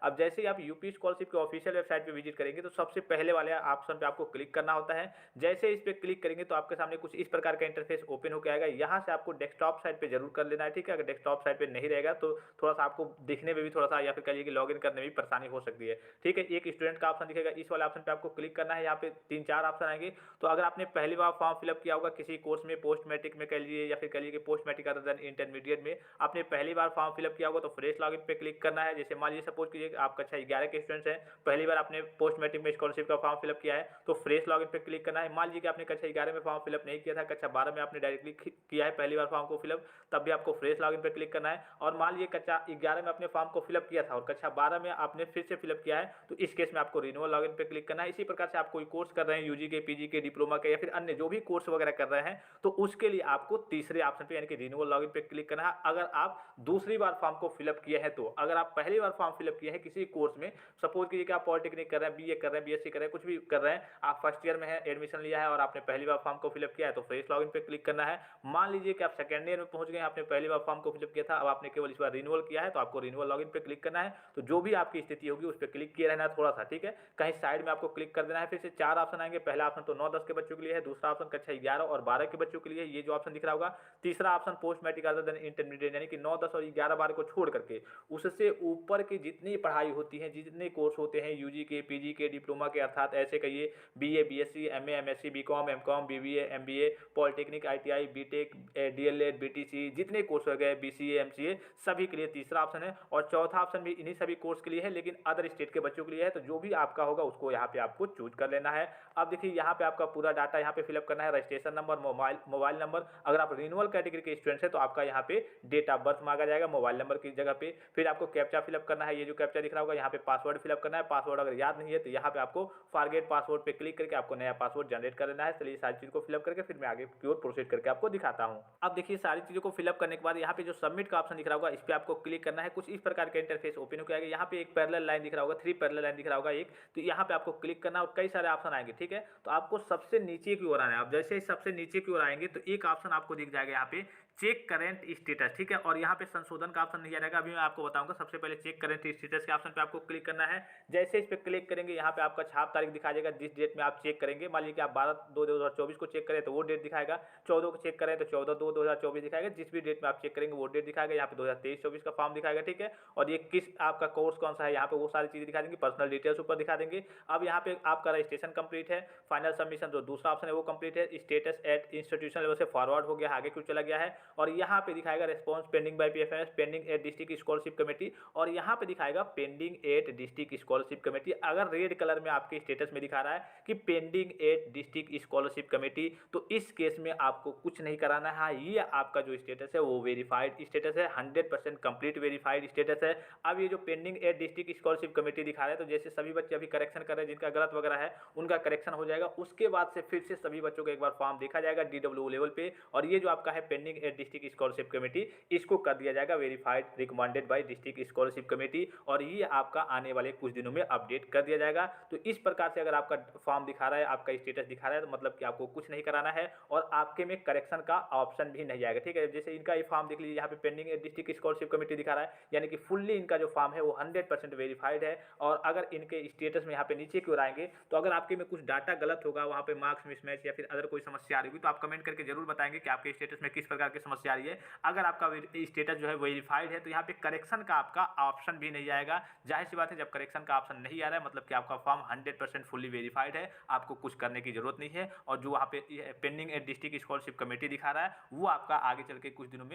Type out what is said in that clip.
अब जैसे ही आप यूपी स्कॉलरशिप के ऑफिशियल वेबसाइट पे विजिट करेंगे तो सबसे पहले वाले ऑप्शन पे आपको क्लिक करना होता है। जैसे इस पे क्लिक करेंगे तो आपके सामने कुछ इस प्रकार का इंटरफेस ओपन होकर आएगा। यहाँ से आपको डेस्कटॉप साइट पे जरूर कर लेना है, ठीक है। अगर डेस्कटॉप साइट पे नहीं रहेगा तो थोड़ा सा आपको दिखने में भी थोड़ा सा या फिर कहिए कि लॉगिन करने में भी परेशानी हो सकती है, ठीक है। एक स्टूडेंट का ऑप्शन दिखेगा, इस वाले ऑप्शन पे आपको क्लिक करना है। यहाँ पे 3-4 ऑप्शन आएंगे। तो अगर आपने पहली बार फॉर्म फिलअप किया होगा किसी कोर्स में, पोस्ट मैट्रिक में कह लीजिए या फिर कह लीजिए कि post matric other than intermediate में आपने पहली बार फॉर्म फिलअप किया होगा तो फ्रेश लॉगिन पे क्लिक करना है। जैसे मान लीजिए सपोज कीजिए आप कक्षा 11 के स्टूडेंट्स हैं, पहली बार आपने पोस्ट मैट्रिक में स्कॉलरशिप का फॉर्म फिलअप किया है तो फ्रेश लॉगिन पे क्लिक करना है। मान लीजिए कि आपने कक्षा 11 में फॉर्म फिलअप नहीं किया था, कक्षा 12 में आपने डायरेक्टली किया है पहली बार फॉर्म को फिलअप, तब भी आपको फ्रेश लॉगिन पे क्लिक करना है। और मान लीजिए कक्षा 11 में आपने फॉर्म को फिलअप किया था और कक्षा 12 में आपने फिर से फिलअप किया है तो इस केस में आपको रिन्यूअल लॉगिन पे क्लिक करना है। इसी प्रकार से आप कोई कोर्स कर रहे हैं, यूजी के, पीजी के, डिप्लोमा के या फिर अन्य जो भी कोर्स वगैरह कर रहे हैं तो उसके लिए आपको तीसरे ऑप्शन पे यानी कि रिन्यूअल लॉगिन पे क्लिक करना है। अगर आप दूसरी बार फॉर्म को फिलअप किए हैं तो, अगर आप पहली बार फॉर्म फिलअप किए हैं किसी कोर्स में, सपोज कीजिए कि आप पॉलिटेक्निक कर रहे हैं, बीए कर रहे हैं, बीएससी कर रहे हैं, कुछ भी कर रहे हैं, आप फर्स्ट ईयर में है, एडमिशन लिया है और आपने पहली बार फॉर्म को फिलअप किया है तो फ्रेश लॉगिन पे क्लिक करना है। मान लीजिए कि आप सेकेंड ईयर में पहुंच गए, आपने पहली बार फॉर्म को फिलअप किया था, अब आपने केवल इस बार रिन्यूअल किया है तो आपको रिन्यूअल लॉगिन पे क्लिक करना है। तो जो भी आपकी स्थिति होगी उस पर क्लिक किए रहना है थोड़ा सा, ठीक है। कहीं साइड में आपको क्लिक कर देना है। फिर से 4 ऑप्शन आएंगे। पहला ऑप्शन तो 9-10 के बच्चों के लिए है, दूसरा ऑप्शन कक्षा 11 और 12 के बच्चों के लिए, ये जो ऑप्शन दिख रहा होगा। तीसरा option post matric other than intermediate यानी कि 9, 10 और 11, 12 को छोड़ करके उससे ऊपर की जितनी पढ़ाई होती है, जितने कोर्स होते हैं यूजी के, पीजी के, डिप्लोमा के, अर्थात ऐसे कहिए BA, BSc, MA, MSc, BCom, MCom, BBA, MBA, polytechnic, ITI, BTech, DLEd, BTC, जितने कोर्स हो गए, बीसीए, एमसीए, सभी के लिए तीसरा ऑप्शन है। और चौथा ऑप्शन भी इन्हीं सभी कोर्स के लिए है लेकिन अदर स्टेट के बच्चों के लिए है। तो जो भी आपका होगा उसको यहाँ पे आपको चूज कर लेना है। अब देखिए यहाँ पे आपका पूरा डाटा यहाँ पे फिलअप करना है, रजिस्ट्रेशन नंबर, मोबाइल नंबर। अगर आप रिन्यूअल कैटेगरी के स्टूडेंट्स हैं तो आपका यहाँ पे डेट ऑफ बर्थ मांगा जाएगा मोबाइल नंबर की जगह पे। फिर आपको कैप्चा फिलअप करना है, ये जो कैप्चा दिख रहा होगा, यहाँ पे पासवर्ड फिलअप करना है। पासवर्ड अगर याद नहीं है तो यहाँ पे आपको फॉरगेट पासवर्ड पे क्लिक करके आपको नया पासवर्ड जनरेट कर लेना है। चलिए सारी चीज़ को फिलअप करके फिर मैं आगे की ओर प्रोसीड करके आपको दिखाता हूँ। अब देखिए सारी चीज़ों को फिलअप करने के बाद यहाँ पे जो सबमिट का ऑप्शन दिख रहा होगा इस पर आपको क्लिक करना है। कुछ इस प्रकार का इंटरफेस ओपन हो जाएगा। यहाँ पे एक पैरेलल लाइन दिख रहा होगा, 3 पैरेलल लाइन दिख रहा होगा एक, तो यहाँ पे आपको क्लिक करना और कई सारे ऑप्शन आएंगे, ठीक है। तो आपको सबसे नीचे की ओर आना है। आप जैसे ही सबसे नीचे की ओर आएंगे तो एक ऑप्शन आपको दिख जाएगा यहाँ पे चेक करेंट स्टेटस, ठीक है। और यहाँ पे संशोधन का ऑप्शन नहीं आ जाएगा, अभी मैं आपको बताऊंगा। सबसे पहले चेक करेंट स्टेटस के ऑप्शन पे आपको क्लिक करना है। जैसे इस पे क्लिक करेंगे यहाँ पे आपका छाप तारीख दिखा जाएगा, जिस डेट में आप चेक करेंगे। मान लीजिए कि आप 12/2/2024 को चेक करें तो वो डेट दिखाएगा, 14 को चेक करें तो 14/2/2024 दिखाएगा। जिस भी डेट में आप चेक करेंगे वो डेट दिखाएगा। यहाँ पे 2023-24 का फॉर्म दिखाएगा, ठीक है। और ये किस आपका कोर्स कौन सा है यहाँ पे वो सारी चीजें दिखा देंगे, पर्सनल डिटेल्स ऊपर दिखा देंगे। अब यहाँ पे आपका रजिस्ट्रेशन कंप्लीट है, फाइनल सबमिशन जो दूसरा ऑप्शन है वो कंप्लीट है, स्टेटस एट इंस्टीट्यूशन लेवल से फॉरवर्ड हो गया, आगे क्यों चला गया है। और यहाँ पे दिखाएगा response pending by PFMS, pending at district scholarship committee, और यहाँ पे दिखाएगा pending at district scholarship committee. अगर रेड कलर में आपके स्टेटस में दिखा रहा है कि pending at district scholarship committee तो इस केस में आपको कुछ नहीं कराना है। ये आपका जो स्टेटस है वो वेरीफाइड स्टेटस है, 100% कंप्लीट वेरीफाइड स्टेटस है। अब ये जो pending at district scholarship committee दिखा रहा है तो जैसे सभी बच्चे अभी करेक्शन कर रहे हैं जिनका गलत वगैरह है उनका करेक्शन हो जाएगा। उसके बाद से फिर से सभी बच्चों को एक बार फॉर्म देखा जाएगा डीडब्ल्यू लेवल पे, और ये जो आपका है pending at district scholarship committee इसको कर दिया जाएगा verified recommended by district scholarship committee, और ये आपका आने वाले कुछ दिनों में अपडेट कर दिया जाएगा। तो इस प्रकार से अगर आपका फॉर्म दिखा रहा है, आपका स्टेटस दिखा रहा है तो मतलब कि आपको कुछ नहीं कराना है और आपके में करेक्शन का ऑप्शन भी नहीं आएगा, ठीक है। जैसे इनका ये फॉर्म देख लीजिए, यहाँ पे pending at district scholarship committee दिखा रहा है, यानी कि फुल्ली इनका जो फॉर्म है वो 100% वेरीफाइड है। और अगर इनके स्टेटस में यहाँ पे नीचे की ओर आएंगे तो अगर आपके में कुछ डाटा गलत होगा, वहाँ पे मार्क्स मिसमैच या फिर अदर कोई समस्या आ रही होगी तो आप कमेंट करके जरूर बताएंगे कि आपके स्टेटस में किस प्रकार की समस्या आ रही है। अगर आपका स्टेटस जो है वेरीफाइड है तो यहाँ पे करेक्शन का आपका ऑप्शन भी नहीं आएगा। जाहिर सी बात है, जब करेक्शन का ऑप्शन नहीं आ रहा है मतलब कि आपका फॉर्म 100% फुल्ली वेरीफाइड है, आपको कुछ करने की जरूरत नहीं है। और जो वहाँ पे pending at district scholarship committee दिखा रहा है वो आपका आगे चल के कुछ दिनों में